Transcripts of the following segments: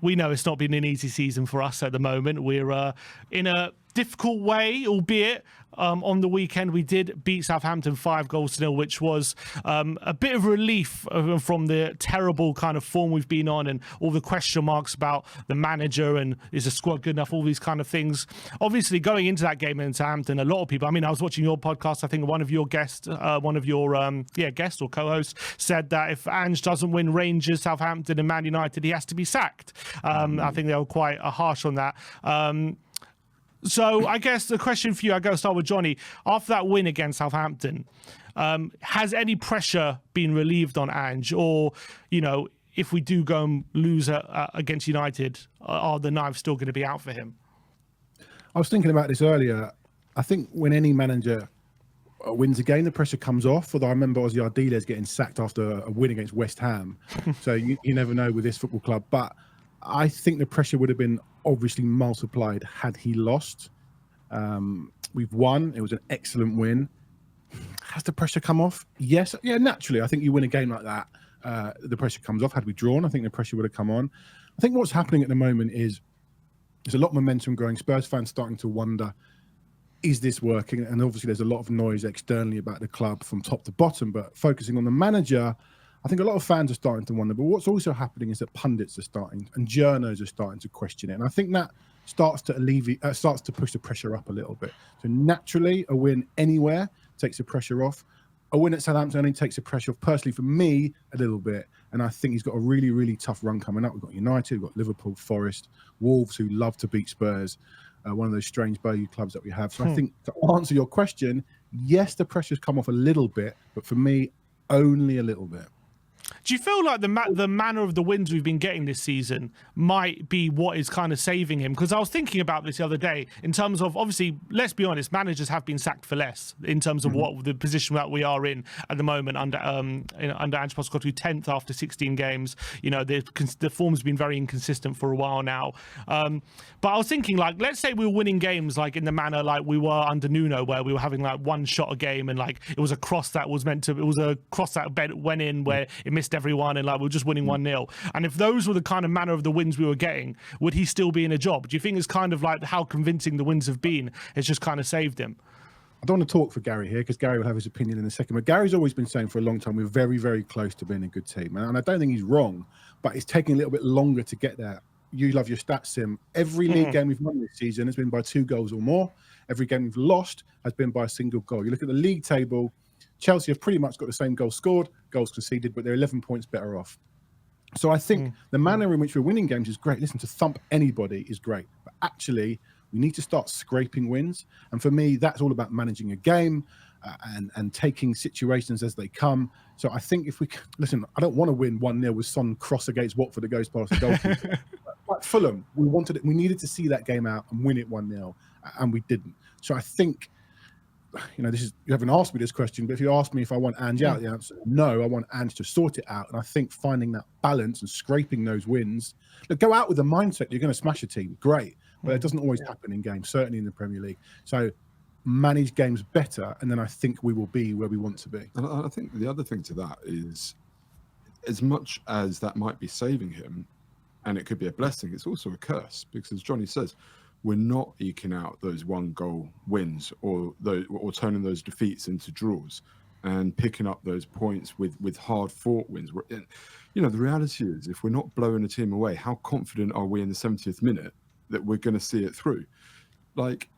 We know it's not been an easy season for us at the moment. We're in a difficult way, albeit on the weekend we did beat Southampton 5-0, which was a bit of relief from the terrible kind of form we've been on and all the question marks about the manager and is the squad good enough, all these kind of things. Obviously, going into that game in Southampton, a lot of people, I mean, I was watching your podcast, I think one of your guests, guest or co-host said that if Ange doesn't win Rangers, Southampton and Man United, he has to be sacked. I think they were quite harsh on that. So I guess the question for you, I go start with Johnny. After that win against Southampton, has any pressure been relieved on Ange? Or, you know, if we do go and lose against United, are the knives still going to be out for him? I was thinking about this earlier. I think when any manager wins a game, the pressure comes off. Although I remember Ozzy Ardiles getting sacked after a win against West Ham. So you never know with this football club. But I think the pressure would have been obviously multiplied had he lost. We've won. It was an excellent win. Has the pressure come off? Yes. Yeah, naturally. I think you win a game like that, the pressure comes off. Had we drawn, I think the pressure would have come on. I think what's happening at the moment is there's a lot of momentum growing. Spurs fans starting to wonder, is this working? And obviously there's a lot of noise externally about the club from top to bottom, but focusing on the manager, I think a lot of fans are starting to wonder. But what's also happening is that pundits are starting and journos are starting to question it. And I think that starts to push the pressure up a little bit. So naturally, a win anywhere takes the pressure off. A win at Southampton only takes the pressure off, personally, for me, a little bit. And I think he's got a really, really tough run coming up. We've got United, we've got Liverpool, Forest, Wolves, who love to beat Spurs. One of those strange bogey clubs that we have. So I think to answer your question, yes, the pressure's come off a little bit, but for me, only a little bit. Do you feel like the manner of the wins we've been getting this season might be what is kind of saving him? Because I was thinking about this the other day in terms of, obviously, let's be honest, managers have been sacked for less in terms of what the position that we are in at the moment under Ange Postecoglou, 10th after 16 games. You know, the form's been very inconsistent for a while now. But I was thinking, like, let's say we were winning games like in the manner like we were under Nuno, where we were having like one shot a game and like it was a cross that went in where it missed everyone and like we were just winning 1-0. And if those were the kind of manner of the wins we were getting, would he still be in a job? Do you think it's kind of like how convincing the wins have been has just kind of saved him? I don't want to talk for Gary here because Gary will have his opinion in a second. But Gary's always been saying for a long time we're very, very close to being a good team. And I don't think he's wrong, but it's taking a little bit longer to get there. You love your stats, Sim. Every league game we've won this season has been by 2 goals or more. Every game we've lost has been by a single goal. You look at the league table, Chelsea have pretty much got the same goals scored, goals conceded, but they're 11 points better off. So I think the manner in which we're winning games is great. Listen, to thump anybody is great. But actually, we need to start scraping wins. And for me, that's all about managing a game and taking situations as they come. So I think if we listen, I don't want to win 1-0 with Son cross against Watford that goes past the goalkeeper. Like Fulham, we needed to see that game out and win it 1-0, and we didn't. So I think, you know, you haven't asked me this question, but if you ask me if I want Ange out, the answer is no. I want Ange to sort it out. And I think finding that balance and scraping those wins, look, go out with the mindset you're going to smash a team, great. But it doesn't always happen in games, certainly in the Premier League. So manage games better, and then I think we will be where we want to be. And I think the other thing to that is, as much as that might be saving him, and it could be a blessing, it's also a curse, because as Johnny says, we're not eking out those 1-goal wins or turning those defeats into draws and picking up those points with hard-fought wins. You know, the reality is, if we're not blowing a team away, how confident are we in the 70th minute that we're going to see it through? Like,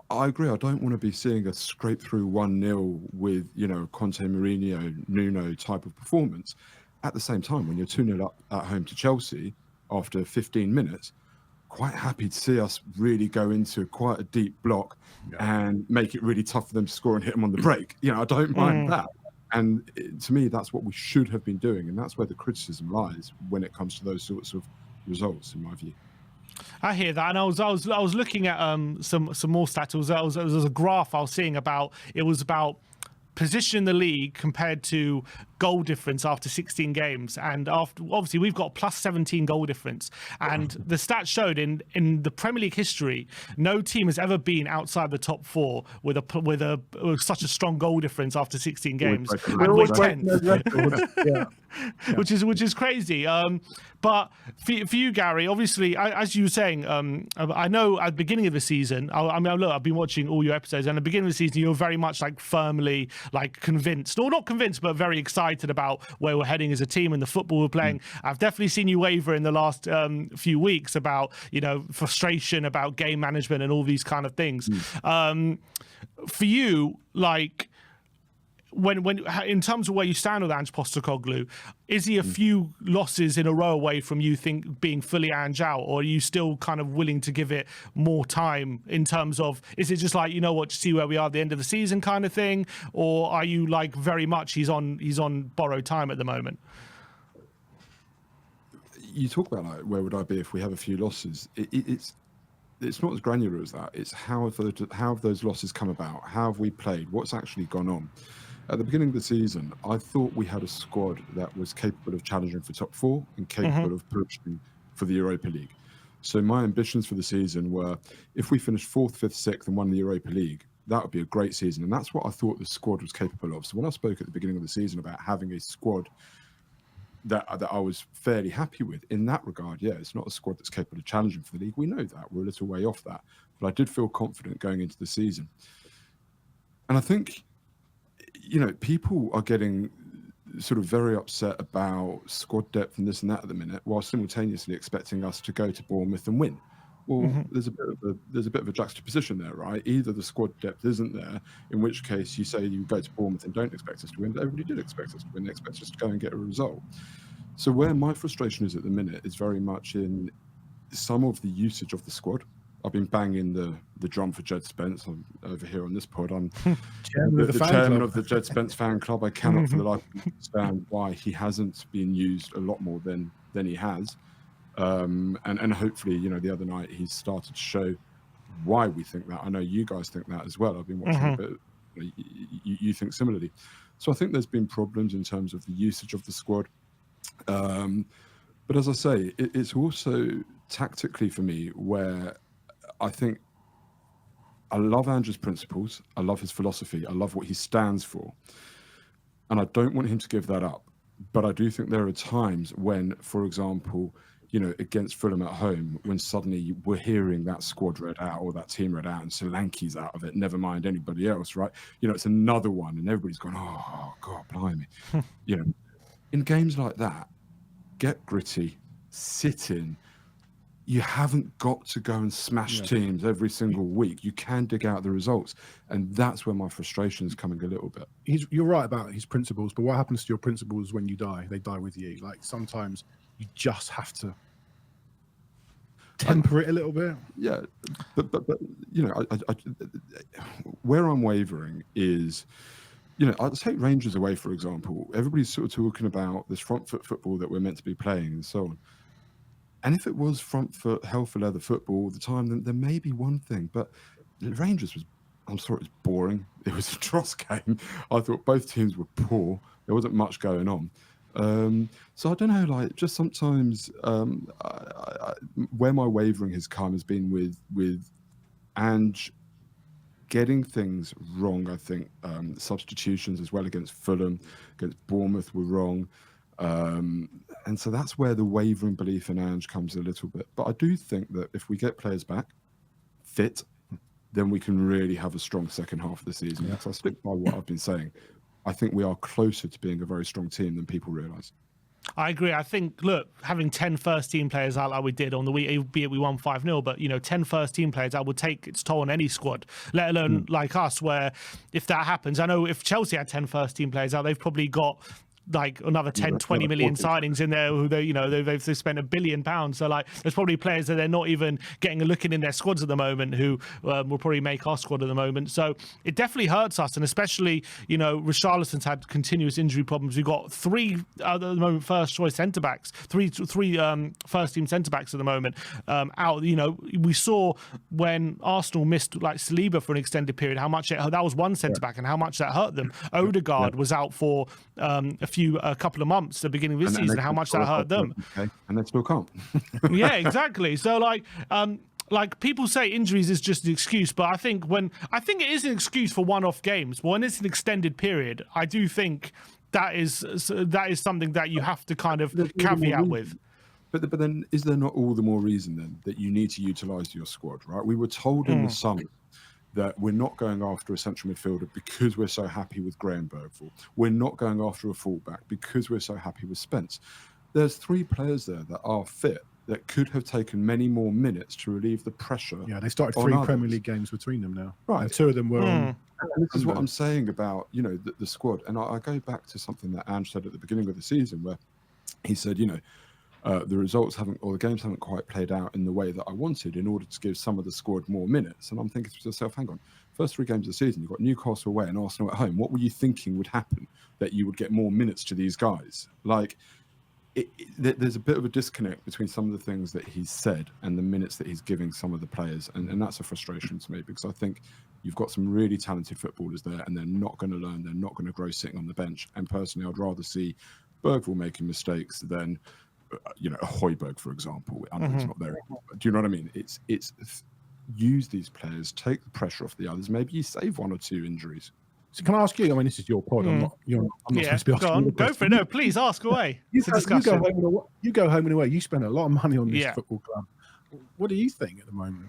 I agree. I don't want to be seeing a scrape through 1-0 with, you know, Conte, Mourinho, Nuno type of performance. At the same time, when you're 2-0 up at home to Chelsea after 15 minutes, quite happy to see us really go into quite a deep block and make it really tough for them to score and hit them on the break. You know, I don't mind that. And to me, that's what we should have been doing. And that's where the criticism lies when it comes to those sorts of results, in my view. I hear that, and I was looking at some more stats. There was a graph I was seeing about position in the league compared to goal difference after 16 games. And after, obviously, we've got plus 17 goal difference. And the stats showed in the Premier League history, no team has ever been outside the top 4 with such a strong goal difference after 16 games. And we're 10th. Yeah. Which is crazy. But for you, Gary, obviously, as you were saying, I know at the beginning of the season, I mean, look, I've been watching all your episodes, and at the beginning of the season, you were very much like firmly like convinced, or not convinced, but very excited about where we're heading as a team and the football we're playing. I've definitely seen you waver in the last few weeks about, frustration about game management and all these kind of things. For you, like, when in terms of where you stand with Ange Postecoglou, is he a few losses in a row away from you think being fully Ange out, or are you still kind of willing to give it more time in terms of, is it just like, to see where we are at the end of the season kind of thing, or are you like very much he's on borrowed time at the moment? You talk about like where would I be if we have a few losses? It's not as granular as that. It's how have those losses come about? How have we played? What's actually gone on? At the beginning of the season, I thought we had a squad that was capable of challenging for top 4 and capable of pushing for the Europa League. So my ambitions for the season were, if we finished 4th, 5th, 6th and won the Europa League, that would be a great season. And that's what I thought the squad was capable of. So when I spoke at the beginning of the season about having a squad that I was fairly happy with, in that regard, yeah, it's not a squad that's capable of challenging for the league. We know that. We're a little way off that. But I did feel confident going into the season. And I think, people are getting sort of very upset about squad depth and this and that at the minute, while simultaneously expecting us to go to Bournemouth and win. Well, there's a bit of a juxtaposition there, right? Either the squad depth isn't there, in which case you say you go to Bournemouth and don't expect us to win, but everybody did expect us to win. They expect us to go and get a result. So where my frustration is at the minute is very much in some of the usage of the squad. I've been banging the drum for Jed Spence. I'm over here on this pod. I'm the chairman of the Jed Spence fan club. I cannot for the life of me understand why he hasn't been used a lot more than he has. And hopefully, the other night he started to show why we think that. I know you guys think that as well. I've been watching, but you think similarly. So I think there's been problems in terms of the usage of the squad. But as I say, it's also tactically for me where I think I love Ange's principles. I love his philosophy. I love what he stands for. And I don't want him to give that up. But I do think there are times when, for example, against Fulham at home, when suddenly we're hearing that squad read out or that team read out and Solanke's out of it, never mind anybody else, right? It's another one and everybody's going, oh, God, blimey. In games like that, get gritty, sit in. You haven't got to go and smash teams every single week. You can dig out the results. And that's where my frustration is coming a little bit. You're right about his principles, but what happens to your principles when you die? They die with you. Like, sometimes you just have to temper it a little bit. Yeah, but where I'm wavering is, I'll take Rangers away, for example. Everybody's sort of talking about this front foot football that we're meant to be playing and so on. And if it was front foot, hell for leather football all the time, then there may be one thing. But Rangers was, I'm sorry, it was boring. It was a dross game. I thought both teams were poor. There wasn't much going on. So I don't know, like, just sometimes where my wavering has come has been with Ange getting things wrong. I think substitutions as well against Fulham, against Bournemouth were wrong. And so that's where the wavering belief in Ange comes a little bit. But I do think that if we get players back fit, then we can really have a strong second half of the season. Yeah. So I stick by what I've been saying. I think we are closer to being a very strong team than people realise. I agree. I think, look, having 10 first-team players out like we did on the week, be it we won 5-0, but, 10 first-team players, that would take its toll on any squad, let alone like us, where if that happens, I know if Chelsea had 10 first-team players out, they've probably got like another 10, 20 million signings in there who they've spent £1 billion. So like there's probably players that they're not even getting a look in their squads at the moment who will probably make our squad at the moment. So it definitely hurts us, and especially Richarlison's had continuous injury problems. We've got three at the moment first choice centre backs, three first team centre backs at the moment out. We saw when Arsenal missed like Saliba for an extended period how much that was one centre back and how much that hurt them. Odegaard was out for a couple of months at the beginning of this season, how much that hurt them. Okay. And they still can't. Yeah, exactly. So like people say injuries is just an excuse, but I think it is an excuse for one-off games. But when it's an extended period, I do think that is something that you have to kind of caveat with. But then is there not all the more reason then that you need to utilise your squad, right? We were told in the summer that we're not going after a central midfielder because we're so happy with Graham Bergvall. We're not going after a fullback because we're so happy with Spence. There's 3 players there that are fit that could have taken many more minutes to relieve the pressure. Yeah, they started 3 Premier League games between them now. Right. And 2 of them were on. And this is what I'm saying about, the squad. And I go back to something that Ange said at the beginning of the season where he said, the results the games haven't quite played out in the way that I wanted in order to give some of the squad more minutes. And I'm thinking to myself, hang on, first 3 games of the season, you've got Newcastle away and Arsenal at home. What were you thinking would happen that you would get more minutes to these guys? Like, there's a bit of a disconnect between some of the things that he's said and the minutes that he's giving some of the players. And that's a frustration to me because I think you've got some really talented footballers there and they're not going to learn, they're not going to grow sitting on the bench. And personally, I'd rather see Bergvall making mistakes than a Højbjerg, for example. I know it's not there anymore, but do you know what I mean? It's use these players, take the pressure off the others. Maybe you save 1 or 2 injuries. So can I ask you? I mean, this is your pod. I'm not supposed to be asking. Go for it. No, please ask away. You go home and away. You spend a lot of money on this football club. What do you think at the moment?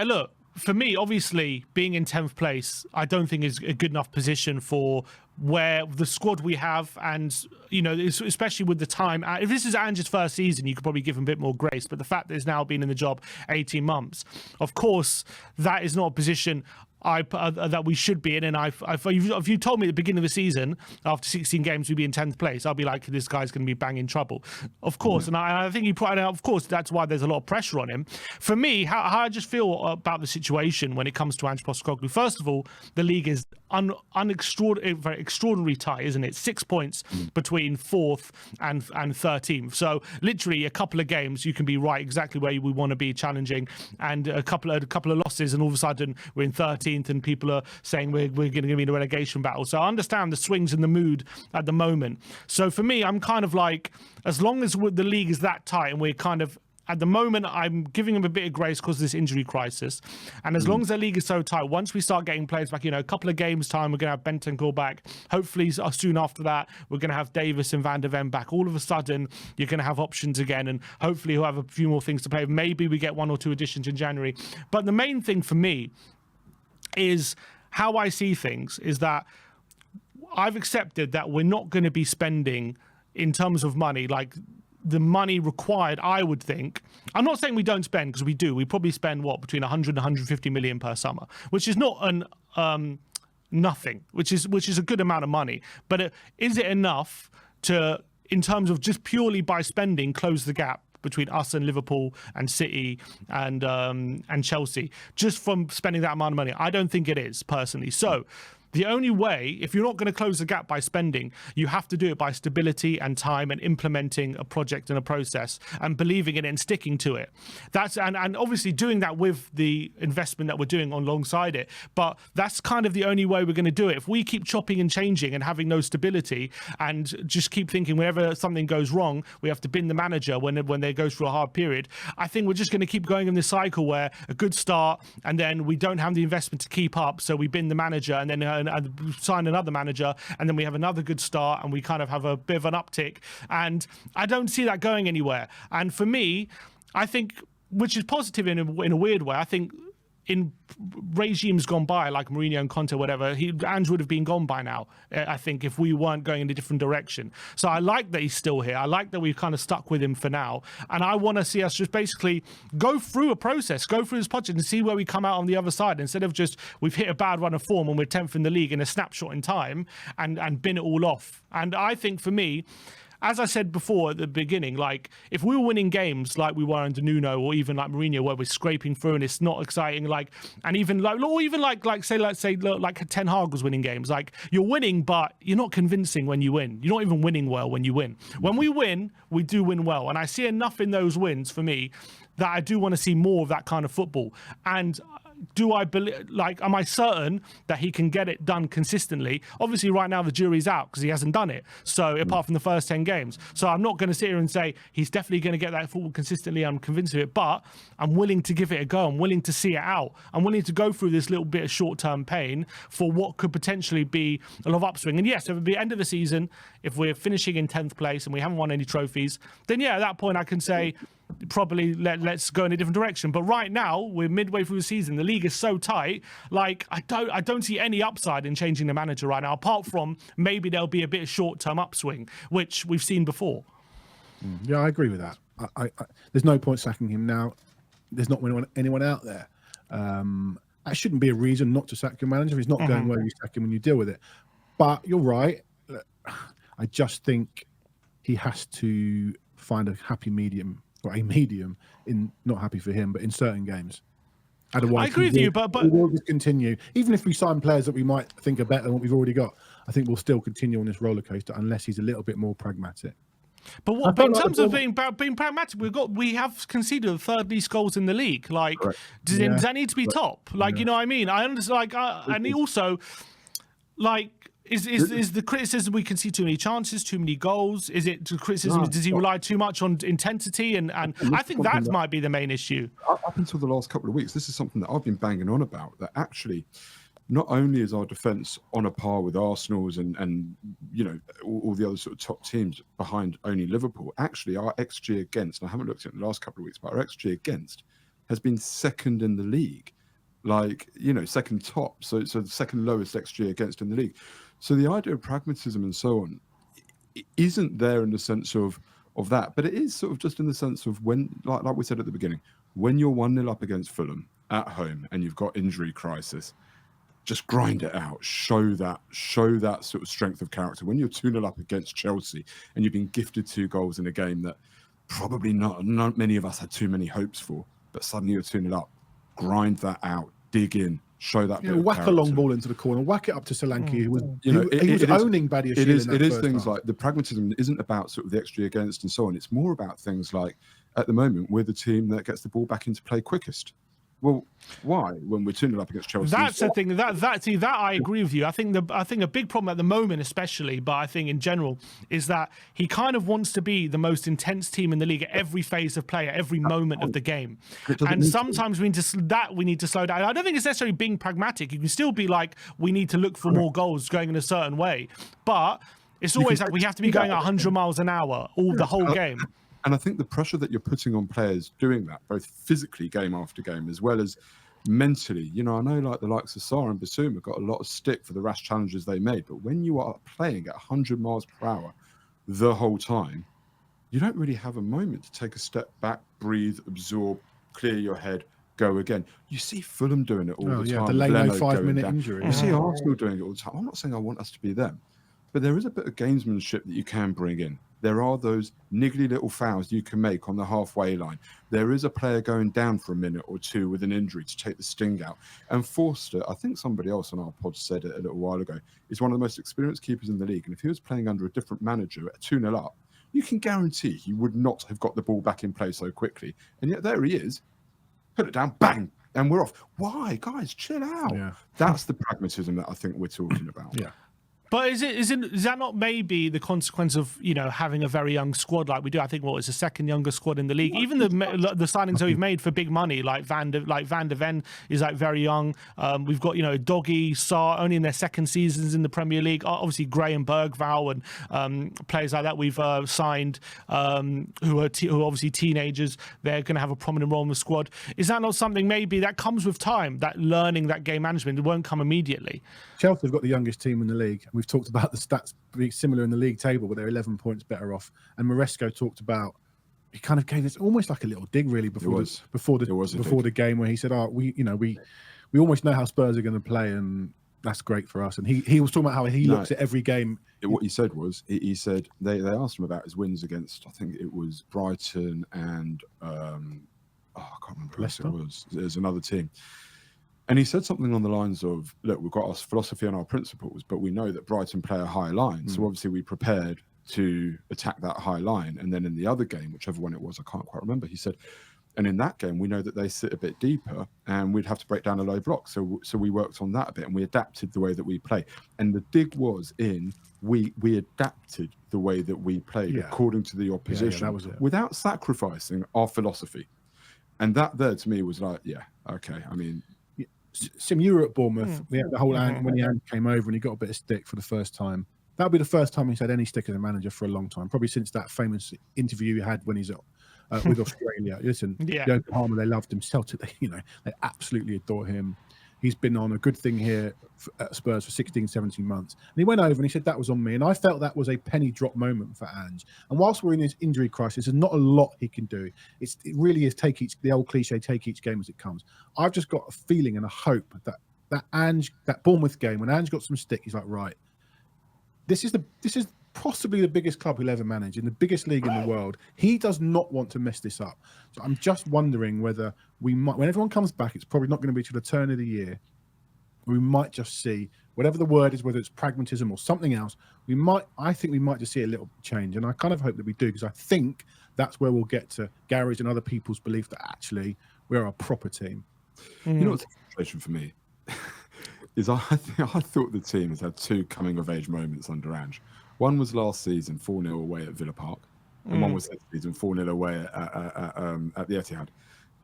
Look, for me, obviously, being in 10th place, I don't think is a good enough position for where the squad we have, and especially with the time. If this is Ange's first season, you could probably give him a bit more grace. But the fact that he's now been in the job 18 months, of course, that is not a position that we should be in. And if you told me at the beginning of the season, after 16 games, we'd be in 10th place, I'll be like, this guy's going to be banging trouble. Of course. And I think you pointed out, of course, that's why there's a lot of pressure on him. For me, how I just feel about the situation when it comes to Ange Postecoglou, first of all, the league is very extraordinary tight, isn't it? 6 points between 4th and 13th. So literally a couple of games, you can be right exactly where we want to be challenging, and a couple of losses, and all of a sudden we're in 13th, and people are saying we're going to be in a relegation battle. So I understand the swings in the mood at the moment. So for me, I'm kind of like, as long as the league is that tight, and we're kind of, at the moment, I'm giving him a bit of grace because of this injury crisis. And as long as the league is so tight, once we start getting players back, a couple of games time, we're going to have Bentancur back. Hopefully, soon after that, we're going to have Davis and Van der Ven back. All of a sudden, you're going to have options again. And hopefully, he'll have a few more things to play. Maybe we get 1 or 2 additions in January. But the main thing for me is how I see things is that I've accepted that we're not going to be spending, in terms of money, like the money required, I would think. I'm not saying we don't spend, because we do. We probably spend between 100 and 150 million per summer, which is not nothing, which is a good amount of money. But is it enough to, in terms of just purely by spending, close the gap between us and Liverpool and City and Chelsea, just from spending that amount of money? I don't think it is, personally. So the only way, if you're not going to close the gap by spending, you have to do it by stability and time and implementing a project and a process and believing in it and sticking to it. And obviously doing that with the investment that we're doing alongside it. But that's kind of the only way we're going to do it. If we keep chopping and changing and having no stability and just keep thinking whenever something goes wrong, we have to bin the manager when they go through a hard period, I think we're just going to keep going in this cycle where a good start and then we don't have the investment to keep up, so we bin the manager and then sign another manager, and then we have another good start and we kind of have a bit of an uptick, and I don't see that going anywhere. And for me, I think, which is positive in a weird way, I think in regimes gone by, like Mourinho and Conte, whatever, Ange would have been gone by now, I think, if we weren't going in a different direction. So I like that he's still here. I like that we've kind of stuck with him for now. And I want to see us just basically go through a process, go through this project and see where we come out on the other side, instead of just we've hit a bad run of form and we're 10th in the league in a snapshot in time and bin it all off. And I think for me, as I said before at the beginning, like if we were winning games like we were under Nuno or even like Mourinho, where we're scraping through and it's not exciting, like, and even like, or even like let's say like Ten Hag was winning games, like you're winning, but you're not convincing when you win. You're not even winning well when you win. When we win, we do win well, and I see enough in those wins for me that I do want to see more of that kind of football. And do I believe, like, am I certain that he can get it done consistently? Obviously, right now the jury's out because he hasn't done it. So, apart from the first 10 games. So, I'm not going to sit here and say he's definitely going to get that football consistently. I'm convinced of it, but I'm willing to give it a go. I'm willing to see it out. I'm willing to go through this little bit of short-term pain for what could potentially be a lot of upswing. And yes, at the end of the season, if we're finishing in 10th place and we haven't won any trophies, then yeah, at that point I can say, probably let's go in a different direction. But right now we're midway through the season, the league is so tight, like I don't see any upside in changing the manager right now, apart from maybe there'll be a bit of short-term upswing, which we've seen before. Yeah, I agree with that. I there's no point sacking him now. There's not anyone out there. That shouldn't be a reason not to sack your manager. If he's not going well, you sack him and you deal with it. But you're right. I just think he has to find a happy medium, or a medium, in not happy for him, but in certain games. Otherwise, I agree with you, but we will just continue. Even if we sign players that we might think are better than what we've already got, I think we'll still continue on this roller coaster unless he's a little bit more pragmatic. But what? But in terms of being pragmatic, we have conceded the third least goals in the league. Like, does that need to be top? Like, you know what I mean? I understand. Like, and he also, like, is the criticism we concede too many chances, too many goals? Is it criticism? Does he rely too much on intensity? And I think that might be the main issue. Up until the last couple of weeks, this is something that I've been banging on about. That actually, not only is our defence on a par with Arsenal's and you know all the other sort of top teams behind only Liverpool, actually our XG against, and I haven't looked at it in the last couple of weeks, but our XG against has been second in the league, like, you know, second top, so the second lowest XG against in the league. So the idea of pragmatism and so on isn't there in the sense of that, but it is sort of just in the sense of when, like we said at the beginning, when you're 1-0 up against Fulham at home and you've got injury crisis, just grind it out. Show that sort of strength of character. When you're 2-0 up against Chelsea and you've been gifted 2 goals in a game that probably not many of us had too many hopes for, but suddenly you're 2-0 up, grind that out, dig in, show that. Whack a long ball into the corner, whack it up to Solanke, who was, he was owning Badiashile. It is things like the pragmatism isn't about sort of the XG against and so on. It's more about things like, at the moment, we're the team that gets the ball back into play quickest. Well, why? When we're 2-0 up against Chelsea, that's the thing. That I agree with you. I think a big problem at the moment, especially, but I think in general, is that he kind of wants to be the most intense team in the league at every phase of play, at every moment of the game. And sometimes we need to slow down. I don't think it's necessarily being pragmatic. You can still be like, we need to look for more goals going in a certain way, but it's always like we have to be going at 100 miles an hour the whole game. And I think the pressure that you're putting on players doing that, both physically game after game, as well as mentally, you know, I know like the likes of Sarr and Basuma got a lot of stick for the rash challenges they made, but when you are playing at 100 miles per hour the whole time, you don't really have a moment to take a step back, breathe, absorb, clear your head, go again. You see Fulham doing it all the time. The Leno 5-minute injury. You see Arsenal doing it all the time. I'm not saying I want us to be them, but there is a bit of gamesmanship that you can bring in. There are those niggly little fouls you can make on the halfway line. There is a player going down for a minute or two with an injury to take the sting out. And Forster, I think somebody else on our pod said it a little while ago, is one of the most experienced keepers in the league. And if he was playing under a different manager at 2-0 up, you can guarantee he would not have got the ball back in play so quickly. And yet there he is. Put it down, bang, and we're off. Why? Guys, chill out. Yeah. That's the pragmatism that I think we're talking about. Yeah. But is that not maybe the consequence of, you know, having a very young squad like we do? I think it's the second youngest squad in the league. Even the signings that we've made for big money, like Van de Ven is like very young. We've got, you know, Doggy, Sarr, only in their second seasons in the Premier League. Obviously Gray and Bergvall and players like that we've signed who are obviously teenagers. They're going to have a prominent role in the squad. Is that not something maybe that comes with time? That learning that game management, it won't come immediately. Chelsea have got the youngest team in the league. We've talked about the stats being similar in the league table, but they're 11 points better off. And Maresco talked about, he kind of gave this almost like a little dig really before the game, where he said, "Oh, we almost know how Spurs are going to play, and that's great for us." And he was talking about how he looks at every game. What he said was, he said they asked him about his wins against, I think it was Brighton and I can't remember who else it was. There's another team. And he said something on the lines of, look, we've got our philosophy and our principles, but we know that Brighton play a high line. So obviously we prepared to attack that high line. And then in the other game, whichever one it was, I can't quite remember, he said, and in that game, we know that they sit a bit deeper and we'd have to break down a low block. So we worked on that a bit and we adapted the way that we play. And the dig was we adapted the way that we played according to the opposition without sacrificing our philosophy. And that there to me was like, yeah, okay. I mean, Sim, you were at Bournemouth. We had the whole when Ange came over and he got a bit of stick for the first time. That'll be the first time he's had any stick as a manager for a long time, probably since that famous interview he had when he's with Australia. Listen, Yokohama, they loved him. Celtic, they absolutely adore him. He's been on a good thing here at Spurs for 16, 17 months. And he went over and he said, that was on me. And I felt that was a penny drop moment for Ange. And whilst we're in this injury crisis, there's not a lot he can do. It really is the old cliche, take each game as it comes. I've just got a feeling and a hope that Bournemouth game, when Ange got some stick, he's like, right, this is possibly the biggest club he'll ever manage in the biggest league in the world. He does not want to mess this up. So I'm just wondering whether we might, when everyone comes back, it's probably not going to be till the turn of the year. We might just see whatever the word is, whether it's pragmatism or something else. I think we might just see a little change, and I kind of hope that we do, because I think that's where we'll get to Gary's and other people's belief that actually we're a proper team. You know what's the situation for me is I thought the team has had two coming of age moments under Ange. One was last season, 4-0 away at Villa Park, and one was this season, 4-0 away at the Etihad.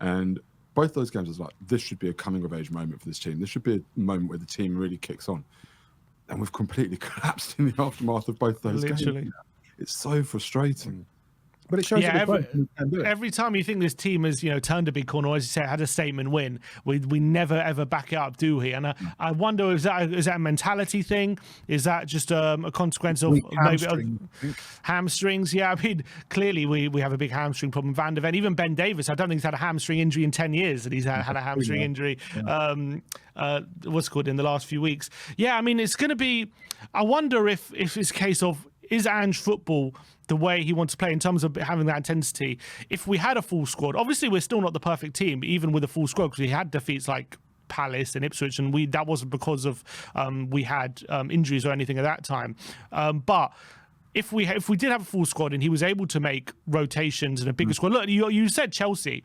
And both those games, I was like, this should be a coming of age moment for this team. This should be a moment where the team really kicks on. And we've completely collapsed in the aftermath of both those games. It's so frustrating. But it shows every time you think this team has, turned a big corner, or as you say, had a statement win, we never ever back it up, do we? And I wonder, is that a mentality thing? Is that just a consequence of maybe hamstrings? Yeah, I mean, clearly we have a big hamstring problem. Van de Ven, even Ben Davies, I don't think he's had a hamstring injury in 10 years, and he's had a hamstring injury. What's called in the last few weeks. Yeah, I mean, it's going to be. I wonder if it's a case of, is Ange football the way he wants to play in terms of having that intensity? If we had a full squad, obviously we're still not the perfect team, even with a full squad, because we had defeats like Palace and Ipswich, and that wasn't because of we had injuries or anything at that time. But if we did have a full squad and he was able to make rotations in a bigger squad, look, you said Chelsea,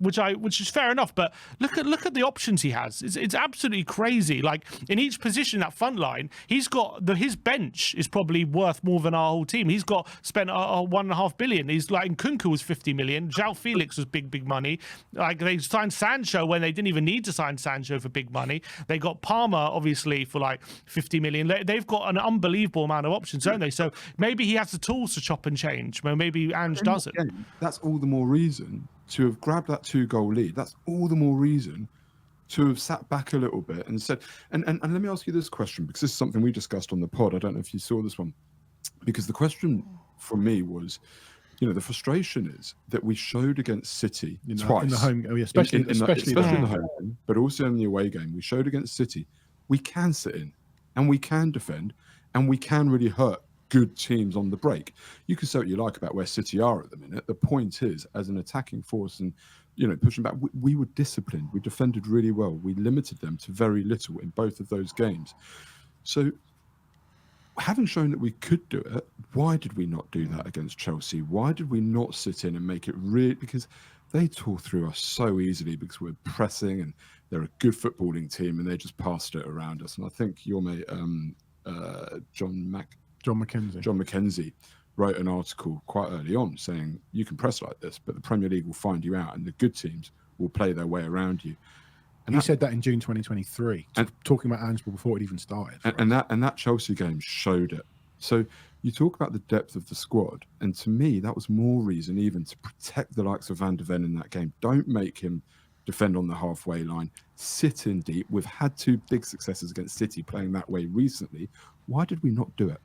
which is fair enough, but look at the options he has. It's absolutely crazy. Like, in each position, that front line, he's got his bench is probably worth more than our whole team. He's spent 1.5 billion. He's like, Nkunku was 50 million. João Felix was big money. Like, they signed Sancho when they didn't even need to sign Sancho for big money. They got Palmer obviously for like 50 million. They've got an unbelievable amount of options, don't they? So maybe he has the tools to chop and change. Well, maybe Ange doesn't. That's all the more reason to have grabbed that 2-goal lead. That's all the more reason to have sat back a little bit and said, and let me ask you this question, because this is something we discussed on the pod. I don't know if you saw this one, because the question for me was, the frustration is that we showed against City twice. In the home, especially in the home game, but also in the away game. We showed against City, we can sit in and we can defend and we can really hurt good teams on the break. You can say what you like about where City are at the minute. The point is, as an attacking force and pushing back, we were disciplined. We defended really well. We limited them to very little in both of those games. So, having shown that we could do it, why did we not do that against Chelsea? Why did we not sit in and make it real? Because they tore through us so easily because we're pressing and they're a good footballing team and they just passed it around us. And I think your mate John McKenzie. McKenzie wrote an article quite early on saying you can press like this, but the Premier League will find you out and the good teams will play their way around you. And he said that in June 2023, talking about Ange before it even started. And that Chelsea game showed it. So you talk about the depth of the squad, and to me, that was more reason even to protect the likes of Van de Ven in that game. Don't make him defend on the halfway line, sit in deep. We've had 2 big successes against City playing that way recently. Why did we not do it?